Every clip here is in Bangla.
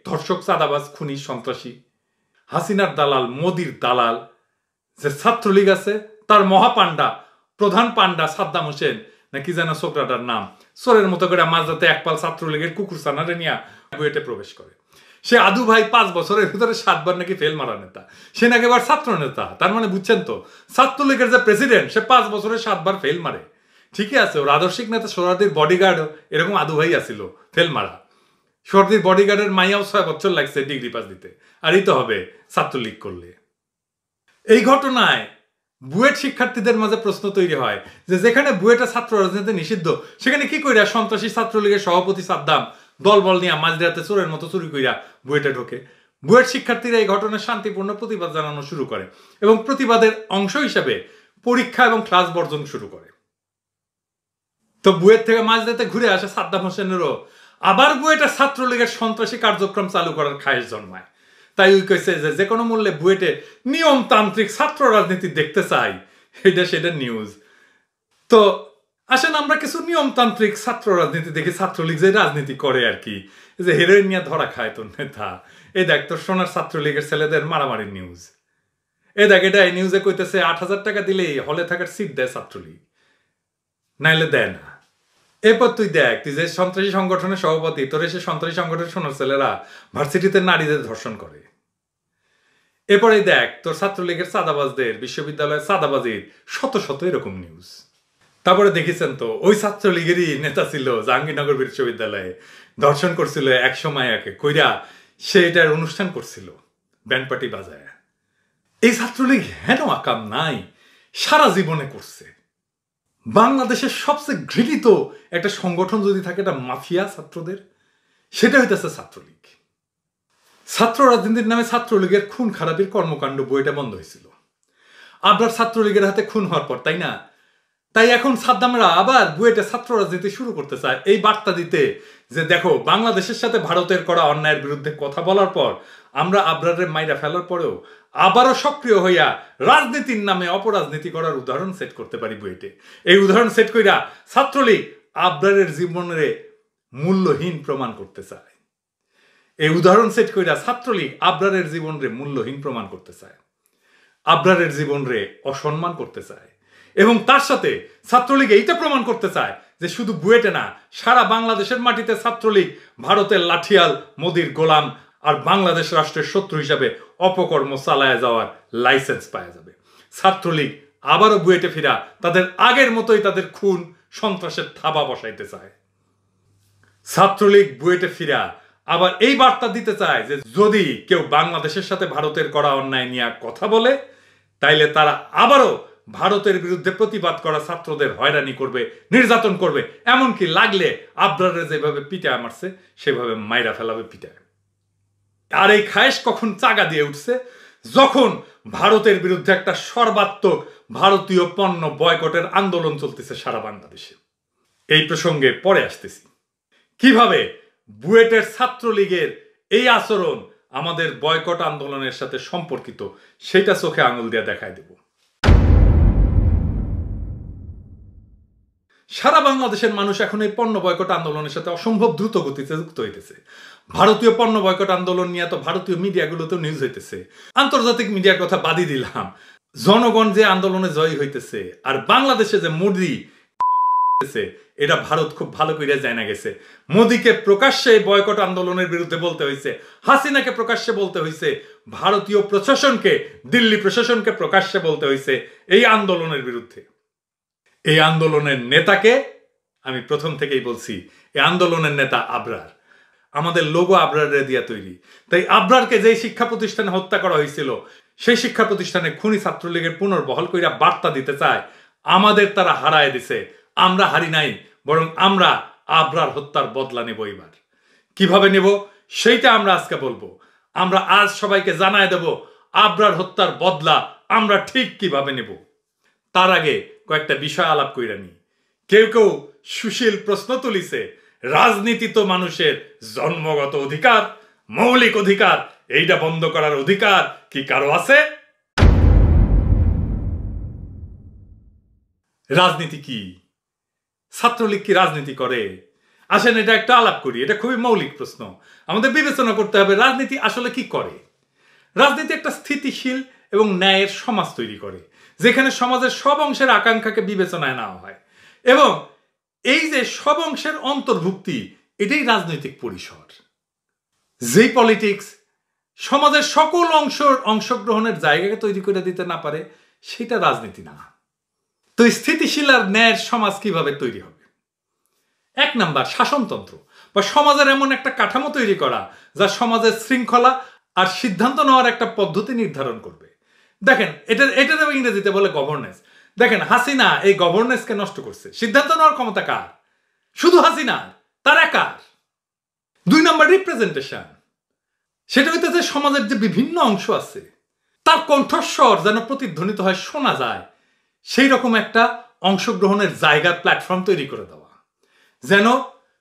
ধর্ষক, চাঁদাবাজ, খুনি, সন্ত্রাসী, হাসিনার দালাল, মোদির দালাল যে ছাত্রলীগ আছে তার মহাপান্ডা, প্রধান পান্ডা সাদ্দাম হোসেন নাকি যেন ছোকরাটার নাম, চোরের মতো করে মাঝরাতে একপাল ছাত্রলীগের কুকুর ছানারে নিয়ে বুয়েটে প্রবেশ করে। সে আদু ভাই 5 বছরের ভিতরে 7 বার নাকি ফেল মারা নেতা, সে নাকি এবার ছাত্র নেতা। তার মানে বুঝছেন তো, ছাত্রলীগের যে প্রেসিডেন্ট সে 5 বছরে 7 বার ফেল মারে। ঠিকই আছে, ওর আদর্শিক নেতা সোহরাদির বডিগার্ড এরকম আদু ভাই আসিল ফেল মারা। সোহরাদির বডিগার্ডের মাইয়াও 6 বছর লাগছে ডিগ্রি পাস দিতে, আর এই তো হবে ছাত্রলীগ করলে। এই ঘটনায় বুয়েট শিক্ষার্থীদের মাঝে প্রশ্ন তৈরি হয় যে যেখানে বুয়েটে ছাত্র রাজনীতি নিষিদ্ধ, সেখানে কি কইরা সন্ত্রাসী ছাত্রলীগের সভাপতি সাদ্দাম দলবল নিয়ে মাঝরাতে চোরের মতো চুরি কইরা বুয়েটে ঢোকে। বুয়েট শিক্ষার্থীরা এই ঘটনার শান্তিপূর্ণ প্রতিবাদ জানানো শুরু করে এবং প্রতিবাদের অংশ হিসাবে পরীক্ষা এবং ক্লাস বর্জন শুরু করে। তো বুয়েট থেকে মাঝরাতে ঘুরে আসে সাদ্দাম হোসেনেরও আবার বুয়েটে ছাত্রলীগের সন্ত্রাসী কার্যক্রম চালু করার খায়েশ জন্মায়। তাই ওই কইছে যে কোনো মূল্যে বুয়েটে নিয়মতান্ত্রিক ছাত্র রাজনীতি দেখতে চাই, এটা সেটা নিউজ। তো আসেন আমরা কিছু নিয়মতান্ত্রিক ছাত্র রাজনীতি দেখি, ছাত্রলীগ যে রাজনীতি করে আর কি, যে হেরোইন নিয়ে ধরা খায় তোর নেতা। এই দেখ তোর সোনার ছাত্রলীগের ছেলেদের মারামারির নিউজ। এই দেখ এটা এই নিউজে কইতেছে 8,000 টাকা দিলেই হলে থাকার সিট দেয় ছাত্রলীগ, নাইলে দেয় না। এরপর তুই দেখ, তুই যে সন্ত্রাসী সংগঠনের সভাপতি, তোর এসে সন্ত্রাসী সংগঠনের সোনার ছেলেরা ভার্সিটিতে নারীদের ধর্ষণ করে। এরপরে দেখ তোর ছাত্রলীগের চাঁদাবাজদের বিশ্ববিদ্যালয়ের চাঁদাবাজির শত শত এরকম নিউজ। তারপরে দেখেছেন তো ওই ছাত্রলীগেরই নেতা ছিল জাহাঙ্গীরনগর বিশ্ববিদ্যালয়ে, ধর্ষণ করছিল একসময় একে কইরা, সে এটার অনুষ্ঠান করছিল ব্যান্ড পার্টি বাজায়। এই ছাত্রলীগ হেন আকাম নাই, সারা জীবনে করছে। বাংলাদেশের সবচেয়ে ঘৃণিত একটা সংগঠন যদি থাকে, এটা মাফিয়া ছাত্রদের, সেটা হইতেছে ছাত্রলীগ। ছাত্র রাজনীতির নামে ছাত্রলীগের খুন খারাপির কর্মকাণ্ড বইটা বন্ধ হয়েছিল আবার ছাত্রলীগের হাতে খুন হওয়ার পর, তাই না? তাই এখন সাদ্দামরা আবার বুয়েটে ছাত্র রাজনীতি শুরু করতে চায় এই বার্তা দিতে যে দেখো, বাংলাদেশের সাথে ভারতের করা অন্যায়ের বিরুদ্ধে কথা বলার পর, আমরা আবরারের মাইরা ফেলার পরেও আবারও সক্রিয় হইয়া রাজনীতির নামে অপরাজনীতি করার উদাহরণ সেট করতে পারি বুয়েটে। এই উদাহরণ সেট কইরা ছাত্রলীগ আবরারের জীবনের মূল্যহীন প্রমাণ করতে চায়। এই উদাহরণ সেট কইরা ছাত্রলীগ আবরারের জীবনরে মূল্যহীন প্রমাণ করতে চায়, আবরারের জীবনরে অসম্মান করতে চায়। এবং তার সাথে ছাত্রলীগ এইটা প্রমাণ করতে চায় যে শুধু বুয়েটে না, সারা বাংলাদেশের মাটিতে ছাত্রলীগ ভারতের লাঠিয়াল, মোদির গোলাম আর বাংলাদেশ রাষ্ট্রের শত্রু হিসাবে অপকর্ম চালায় যাওয়ার লাইসেন্স পাওয়া যাবে। ছাত্রলীগ আবারও বুয়েটে ফিরা তাদের আগের মতোই তাদের খুন সন্ত্রাসের থাবা বসাইতে চায়। ছাত্রলীগ বুয়েটে ফিরা আবার এই বার্তা দিতে চায় যে যদি কেউ বাংলাদেশের সাথে ভারতের করা অন্যায় নিয়ে কথা বলে, তাইলে তারা আবারও ভারতের বিরুদ্ধে প্রতিবাদ করা ছাত্রদের হয়রানি করবে, নির্যাতন করবে, এমনকি লাগলে আবরারে যেভাবে পিটায় মারছে সেভাবে মাইরা ফেলাবে পিটায়। আর এই খায়েশ কখন চাগা দিয়ে উঠছে? যখন ভারতের বিরুদ্ধে একটা সর্বাত্মক ভারতীয় পণ্য বয়কটের আন্দোলন চলতেছে সারা বাংলাদেশে। এই প্রসঙ্গে পরে আসতেছি, কিভাবে বুয়েটের ছাত্রলীগের এই আচরণ আমাদের বয়কট আন্দোলনের সাথে সম্পর্কিত, সেটা চোখে আঙুল দিয়ে দেখায় দেব। সারা বাংলাদেশের মানুষ এখন এই পণ্য বয়কট আন্দোলনের সাথে অসম্ভব দ্রুত গতিতে যুক্ত হইতেছে। ভারতীয় পণ্য বয়কট আন্দোলন নিয়ে তো ভারতীয় মিডিয়াগুলোতেও নিউজ হইতেছে, আন্তর্জাতিক মিডিয়ার কথা বাদই দিলাম। জনগণ যে আন্দোলনে জয়ী হইতেছে আর বাংলাদেশে যে মোদি, এটা ভারত খুব ভালো করে জানা গেছে। মোদিকে প্রকাশ্যে বয়কট আন্দোলনের বিরুদ্ধে বলতে হয়েছে, হাসিনাকে প্রকাশ্যে বলতে হয়েছে, ভারতীয় প্রশাসনকে, দিল্লি প্রশাসনকে প্রকাশ্যে বলতে হয়েছে এই আন্দোলনের বিরুদ্ধে। এই আন্দোলনের নেতাকে আমি প্রথম থেকেই বলছি, এই আন্দোলনের নেতা আবরার। আমাদের লোগো আবরারে দিয়া তৈরি। তাই আবরারকে যেই শিক্ষা প্রতিষ্ঠানে হত্যা করা হয়েছিল, সেই শিক্ষা প্রতিষ্ঠানে খুনি ছাত্রলীগের পুনর্বহাল কইরা বার্তা দিতে চায় আমাদের তারা হারায় দিছে, আমরা হারি নাই, বরং আমরা আবরার হত্যার বদলা নেব। এবার কিভাবে নেব সেইটা আমরা আজকে বলবো। আমরা আজ সবাইকে জানায় দেব আবরার হত্যার বদলা আমরা ঠিক কিভাবে নেব। তার আগে কয়েকটা বিষয় আলাপ কইরা নি। কেউ কেউ সুশীল প্রশ্ন তুলিছে, রাজনীতি তো মানুষের জন্মগত অধিকার, মৌলিক অধিকার, এইটা বন্ধ করার অধিকার কি কারো আছে? রাজনীতি কি? ছাত্রলীগ কি রাজনীতি করে? আসেন এটা একটা আলাপ করি, এটা খুবই মৌলিক প্রশ্ন। আমাদের বিবেচনা করতে হবে রাজনীতি আসলে কি করে। রাজনীতি একটা স্থিতিশীল এবং ন্যায়ের সমাজ তৈরি করে, যেখানে সমাজের সব অংশের আকাঙ্ক্ষাকে বিবেচনায় নেওয়া হয়, এবং এই যে সব অংশের অন্তর্ভুক্তি, এটাই রাজনৈতিক পরিসর। যেই পলিটিক্স সমাজের সকল অংশগ্রহণের জায়গাকে তৈরি করে দিতে না পারে, সেটা রাজনীতি না। তো স্থিতিশীল আর ন্যায়ের সমাজ কিভাবে তৈরি হবে? 1 নাম্বার, শাসনতন্ত্র বা সমাজের এমন একটা কাঠামো তৈরি করা যা সমাজের শৃঙ্খলা আর সিদ্ধান্ত নেওয়ার একটা পদ্ধতি নির্ধারণ করবে। দেখেন, এটা ইংরেজিতে বলে গভর্নেন্স। দেখেন, হাসিনা এই গভর্নেন্সকে নষ্ট করছে। সিদ্ধান্ত নেওয়ার ক্ষমতা কার? শুধু হাসিনার, তার একার। 2 নাম্বার, রিপ্রেজেন্টেশন। সেটা হইতেছে সমাজের যে বিভিন্ন অংশ আছে তার কণ্ঠস্বর যেন প্রতিধ্বনিত হয়, শোনা যায়, সেই রকম একটা অংশগ্রহণের জায়গার প্ল্যাটফর্ম তৈরি করে দেওয়া, যেন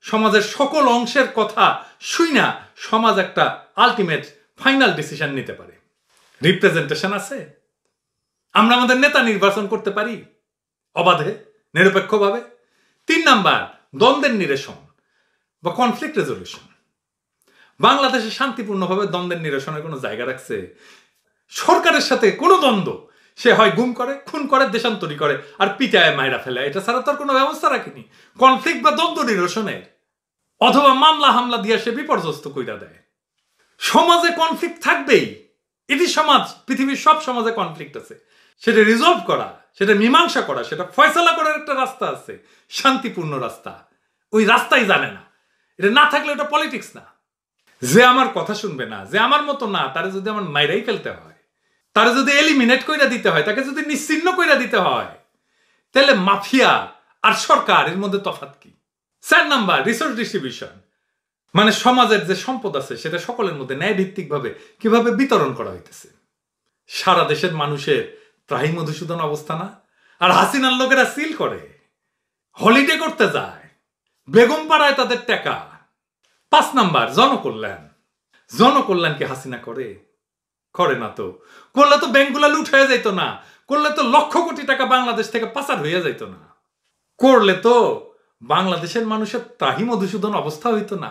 সমাজের সকল অংশের কথা শুইনা সমাজ একটা আলটিমেট ফাইনাল ডিসিশন নিতে পারে। রিপ্রেজেন্টেশন আছে, আমরা আমাদের নেতা নির্বাচন করতে পারি অবাধে, নিরপেক্ষভাবে। 3 নাম্বার, দ্বন্দ্বের নিরসন বা কনফ্লিক্ট রেজলিউশন। বাংলাদেশে শান্তিপূর্ণভাবে দ্বন্দ্বের নিরসনের কোনো জায়গা রাখছে? সরকারের সাথে কোনো দ্বন্দ্ব, সে হয় গুম করে, খুন করে, দেশান্তরী করে, আর পিটায় মাইরা ফেলে, এটা ছাড়া তার কোনো ব্যবস্থা রাখেনি কনফ্লিক্ট বা দ্বন্দ্ব নিরসনের। অথবা মামলা হামলা দিয়ে সে বিপর্যস্ত কইরা দেয়। সমাজে কনফ্লিক্ট থাকবেই, এটি সমাজ, পৃথিবীর সব সমাজে কনফ্লিক্ট আছে। সেটা রিজলভ করা, সেটা মীমাংসা করা, সেটা ফয়সালা করার একটা রাস্তা আছে, শান্তিপূর্ণ রাস্তা। ওই রাস্তাই জানে না। এটা না থাকলে ওটা পলিটিক্স না। যে আমার কথা শুনবে না, যে আমার মতো না, তারে যদি আমার মাইরাই ফেলতে হয়, তারে যদি এলিমিনেট কইরা দিতে হয়, তাকে যদি নিশ্চিহ্ন কইরা দিতে হয়, তাহলে মাফিয়া আর সরকার এর মধ্যে তফাৎ কি? 4 নাম্বার, রিসোর্স ডিস্ট্রিবিউশন। মানে সমাজের যে সম্পদ আছে সেটা সকলের মধ্যে ন্যায়ভিত্তিক ভাবে কিভাবে বিতরণ করা হইতেছে। সারা দেশের মানুষের ত্রাহি মধুসূদন অবস্থা না? আর হাসিনার লোকেরা সিল করে, হলিডে করতে যায়, বেগম পাড়ায় তাদের টাকা। 5 নাম্বার, জনকল্যাণ। জনকল্যাণ কি হাসিনা করে? করে না তো। করলে তো ব্যাংকগুলা লুট হয়ে যাইতো না, করলে তো লক্ষ কোটি টাকা বাংলাদেশ থেকে পাচার হইয়া যাইতো না, করলে তো বাংলাদেশের মানুষের ত্রাহি মধুসূদন অবস্থা হইতো না,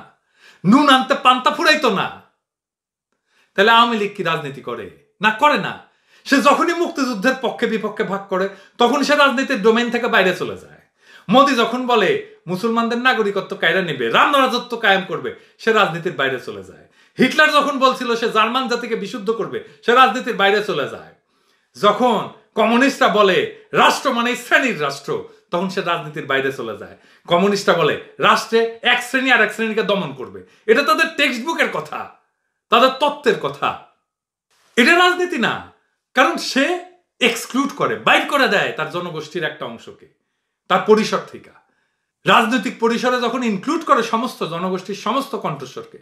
নুন আনতে পান্তা ফুরাইতো না। তাহলে আওয়ামী লীগ কি রাজনীতি করে? না, করে না। সে যখনই মুক্তিযুদ্ধের পক্ষে বিপক্ষে ভাগ করে, তখন সে রাজনীতির ডোমেইন থেকে বাইরে চলে যায়। মোদি যখন বলে মুসলমানদের নাগরিকত্ব কায়রা নেবে, রাম রাজত্ব কায়েম করবে, সে রাজনীতির বাইরে চলে যায়। হিটলার যখন বলছিল সে জার্মান জাতিকে বিশুদ্ধ করবে, সে রাজনীতির বাইরে চলে যায়। যখন কমিউনিস্টরা বলে রাষ্ট্র মানে শ্রেণীর রাষ্ট্র, তখন সে রাজনীতির বাইরে চলে যায়। কমিউনিস্টরা বলে রাষ্ট্রে এক শ্রেণী আর এক শ্রেণীকে দমন করবে, এটা তাদের টেক্সট বুকের কথা, তাদের তত্ত্বের কথা। এটা রাজনীতি না, কারণ সে এক্সক্লুড করে, বাইর করে দেয় তার জনগোষ্ঠীর একটা অংশকে তার পরিসর থেকে। রাজনৈতিক পরিসরে যখন ইনক্লুড করে সমস্ত জনগোষ্ঠীর সমস্ত কণ্ঠস্বরকে,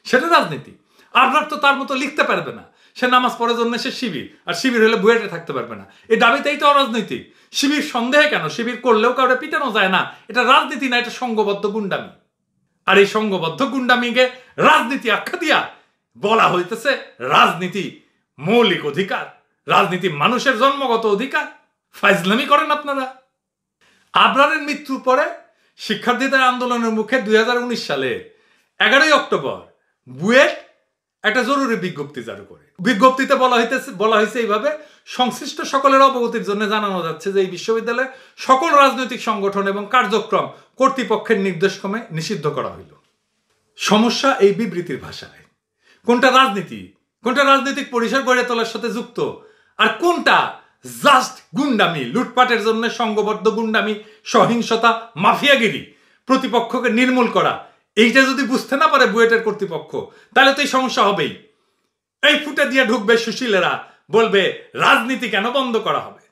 সেটা রাজনীতি। আপনার তো তার মতো লিখতে পারবে না, সে নামাজ পড়ার জন্য সে শিবির, আর শিবির হলে বুয়েটে থাকতে পারবে না। এই দাবিতেই তো অরাজনৈতিক। শিবির সন্দেহে কেন? শিবির করলেও কাউরে পিটানো যায় না। এটা রাজনীতি না, এটা সংঘবদ্ধ গুন্ডামি। আর এই সংঘবদ্ধ গুন্ডামিকে রাজনীতি আখ্যা দিয়া বলা হইতেছে রাজনীতি মৌলিক অধিকার, রাজনীতি মানুষের জন্মগত অধিকার। ফাইজলামি করেন আপনারা। আবরারের মৃত্যুর পরে শিক্ষার্থীদের আন্দোলনের মুখে 2019 সালে 11 অক্টোবর বুয়েট একটা জরুরি বিজ্ঞপ্তি জারি করে। বিজ্ঞপ্তিতে বলা হয়েছে এইভাবে, সংশ্লিষ্ট সকলের অবগতির জন্য জানানো যাচ্ছে যে এই বিশ্ববিদ্যালয়ে সকল রাজনৈতিক সংগঠন এবং কার্যক্রম কর্তৃপক্ষের নির্দেশক্রমে নিষিদ্ধ করা হইল। সমস্যা এই বিবৃতির ভাষায়। কোনটা রাজনীতি, কোনটা রাজনৈতিক পরিসর গড়ে তোলার সাথে যুক্ত, আর কোনটা জাস্ট গুন্ডামি, লুটপাটের জন্য সংঘবদ্ধ গুন্ডামি, সহিংসতা, মাফিয়াগিরি, প্রতিপক্ষকে নির্মূল করা, এইটা যদি বুঝতে না পারে বুয়েটের কর্তৃপক্ষ, তাহলে তো এই সমস্যা হবেই। এই ফুটে দিয়ে ঢুকবে সুশীলেরা, বলবে রাজনীতি কেন বন্ধ করা হবে?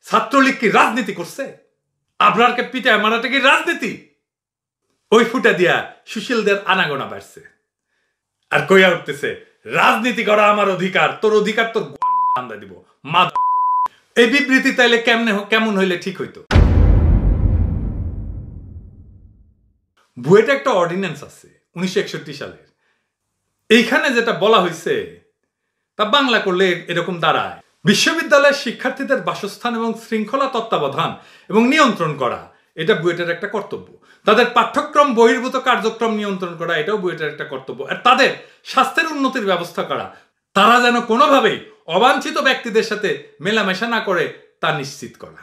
ছাত্রলীগ কি রাজনীতি করছে? আবরারকে পিটায় মারাটা কি রাজনীতি? ওই ফুটে দিয়া সুশীলদের আনাগোনা বাড়ছে, আর কইয়া উঠতেছে রাজনীতি করা আমার অধিকার, তোর অধিকার তোর আন্দা দিব মা। এই বিবৃতি তাইলে কেমন হইলে ঠিক হইতো? বুয়েটে একটা অর্ডিন্যান্স আছে 1961 সালের। এইখানে যেটা বলা হয়েছে তা বাংলা করলে এরকম দাঁড়ায়, বিশ্ববিদ্যালয়ের শিক্ষার্থীদের বাসস্থান এবং শৃঙ্খলা তত্ত্বাবধান এবং নিয়ন্ত্রণ করা, এটা বুয়েটের একটা কর্তব্য। তাদের পাঠ্যক্রম বহির্ভূত কার্যক্রম নিয়ন্ত্রণ করা, এটাও বুয়েটের একটা কর্তব্য। আর তাদের স্বাস্থ্যের উন্নতির ব্যবস্থা করা, তারা যেন কোনোভাবেই অবাঞ্ছিত ব্যক্তিদের সাথে মেলামেশা না করে তা নিশ্চিত করা।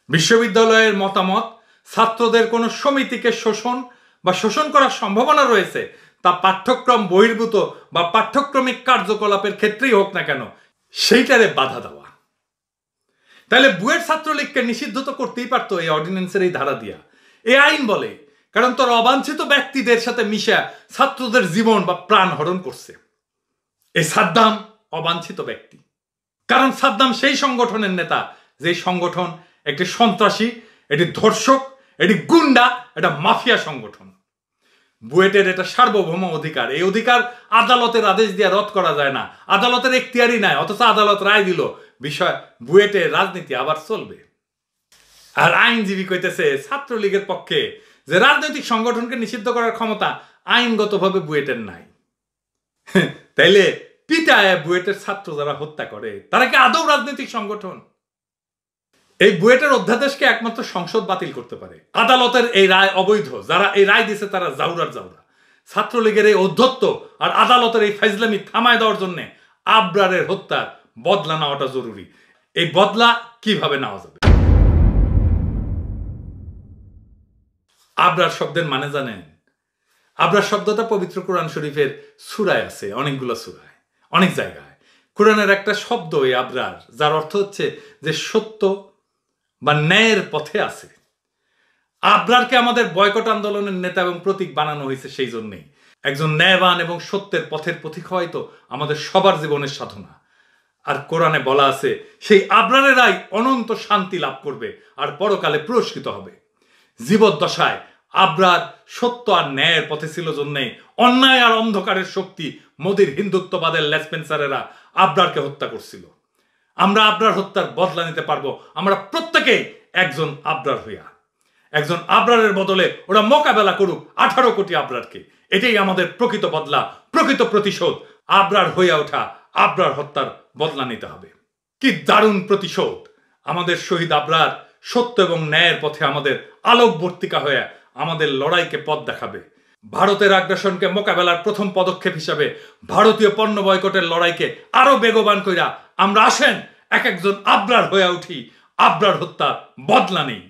বিশ্ববিদ্যালয়ের মতামত ছাত্রদের কোনো সমিতিকে শোষণ বা শোষণ করার সম্ভাবনা রয়েছে তা পাঠ্যক্রম বহির্ভূত বা পাঠ্যক্রমিক কার্যকলাপের ক্ষেত্রেই হোক না কেন সেইটারে বাধা দেওয়া। তাহলে বুয়েট ছাত্রলীগকে নিষিদ্ধ তো করতেই পারতো এই অর্ডিন্যান্সের এই ধারা দিয়া। এই আইন বলে কারণ তোর অবাঞ্ছিত ব্যক্তিদের সাথে মিশা ছাত্রদের জীবন বা প্রাণ হরণ করছে। এই সাদ্দাম অবাঞ্ছিত ব্যক্তি, কারণ সাদ্দাম সেই সংগঠনের নেতা যে সংগঠন একটি সন্ত্রাসী, এটি ধর্ষক, এটি গুন্ডা, এটা মাফিয়া সংগঠন। বুয়েটের এটা সার্বভৌম অধিকার। এই অধিকার আদালতের আদেশ দিয়ে রদ করা যায় না। আদালতের এখতিয়ারই নাই, অথচ আদালত রায় দিল বিষয় বুয়েটের রাজনীতি আবার চলবে। আর আইনজীবী কইতেছে ছাত্রলীগের পক্ষে যে রাজনৈতিক সংগঠনকে নিষিদ্ধ করার ক্ষমতা আইনগতভাবে বুয়েটের নাই। তাইলে পিটায় বুয়েটের ছাত্র যারা হত্যা করে তারা কি আদৌ রাজনৈতিক সংগঠন? এই বুয়েটের অধ্যাদেশকে একমাত্র সংসদ বাতিল করতে পারে। আদালতের এই রায় অবৈধ। যারা এই রায় দিছে তারা জাউরার জাউরা। ছাত্রলীগের এই অধ্যত্ত আর আদালতের এই ফাইজলামি থামায় দেওয়ার জন্য আবরারের হত্যার বদলা নেওয়াটা জরুরি। এই বদলা কিভাবে নেওয়া যাবে? আবরার শব্দের মানে জানেন? আবরার শব্দটা পবিত্র কোরআন শরীফের সূরায় আছে, অনেকগুলো সূরায়, অনেক জায়গায়। কোরআনের একটা শব্দ এই আবরার, যার অর্থ হচ্ছে যে সত্য বা ন্যায়ের পথে আছে। আবরারকে আমাদের বয়কট আন্দোলনের নেতা এবং প্রতীক বানানো হয়েছে সেই জন্যই। একজন ন্যায়বান এবং সত্যের পথের পথিক হয়তো আমাদের সবার জীবনের সাধনা। আর কোরআনে বলা আছে সেই আবরারেরাই অনন্ত শান্তি লাভ করবে আর পরকালে পুরস্কৃত হবে। জীবদ্দশায় আবরার সত্য আর ন্যায়ের পথে ছিল জন্যই অন্যায় আর অন্ধকারের শক্তি মোদির হিন্দুত্ববাদের লেসপেন্সারেরা আবরারকে হত্যা করছিল। আমরা আবরার হত্যার বদলা নিতে পারবো আমরা প্রত্যেকেই একজন আবরার হইয়া। একজন আবরারের বদলে ওরা মোকাবেলা করুক 18 কোটি আবরারকে। এটাই আমাদের প্রকৃত বদলা, প্রকৃত প্রতিশোধ। আবরার হইয়া ওঠা, আবরার হত্যার বদলা নিতে হবে। কি দারুণ প্রতিশোধ! আমাদের শহীদ আবরার সত্য এবং ন্যায়ের পথে আমাদের আলোকবর্তিকা হয়ে আমাদের লড়াইকে পথ দেখাবে। ভারতের আগ্রাসনকে মোকাবেলার প্রথম পদক্ষেপ হিসাবে ভারতীয় পণ্য বয়কটের লড়াইকে আরো বেগবান কইরা আমরা আসেন এক একজন আবরার হয়ে উঠি, আবরার হত্যার বদলা নেই।